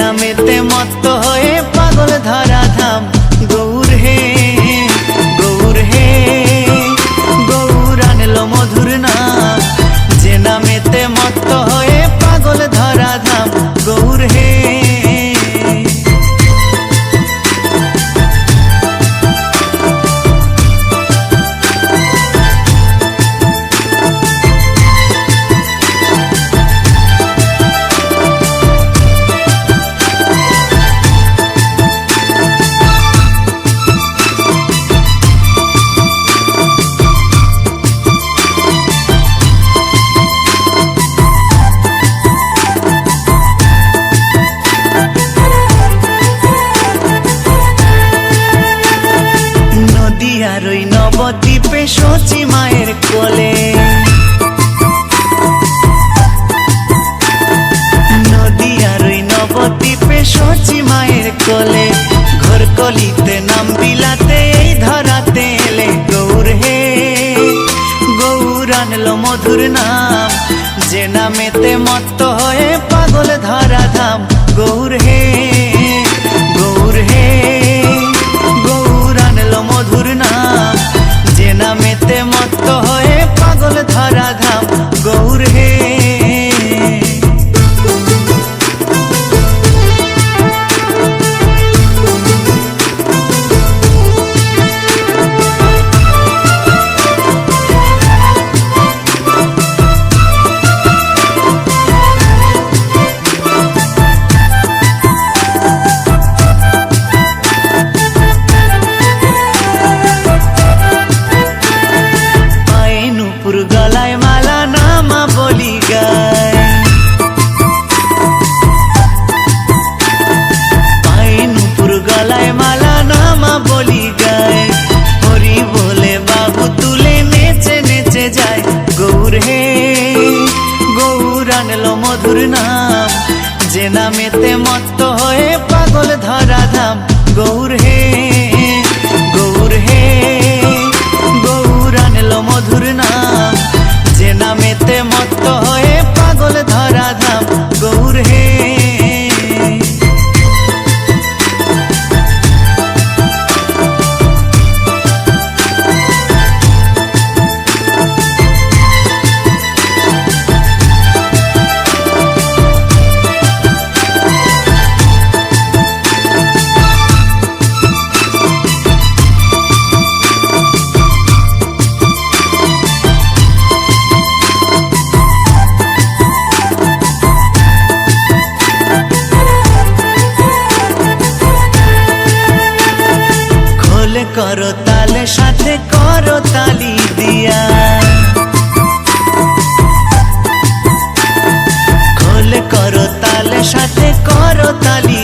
নামেতে মত্ত হয়ে পাগল ধরা ধাম। গৌর হে গৌর হে গৌর আনলো মধুর নাম, যে নামেতে মত্ত হয়ে পাগল ধরা ধাম। গৌর হে আর ওই নবদ্বীপে শচী মায়ের কোলে, নদী আর ওই নবদ্বীপে শচী মায়ের কোলে, ঘোর কলিতে নাম বিলাতে এই ধরাতে এলে। গৌর হে গৌর আনলো মধুর নাম, যে নামেতে মত্ত হয়ে পাগল ধরা ধাম। গৌর হে গৌর হে গৌর আনলো মধুর নাম, যে নামেতে মত্ত হয়ে পাগল ধরা ধাম। গৌর হে গলায় মালা নামা বলি গায়, পায়ে নুপুর গলায় মালা নামা বলি গায়, হরি বলে বাবু তুলে নেচে নেচে যায়। গৌর হে গৌর আনলো মধুর নাম, যে নামেতে মত্ত হয়ে পাগল ধরা ধাম। গৌর হে গৌর হে গৌর আনলো মধুর নাম, যে নামেতে মত্ত হয়ে পাগল ধরা ধাম। গৌর হে করো তালে সাথে করো তালি দিয়া, খোল করো তালে সাথে করো তালি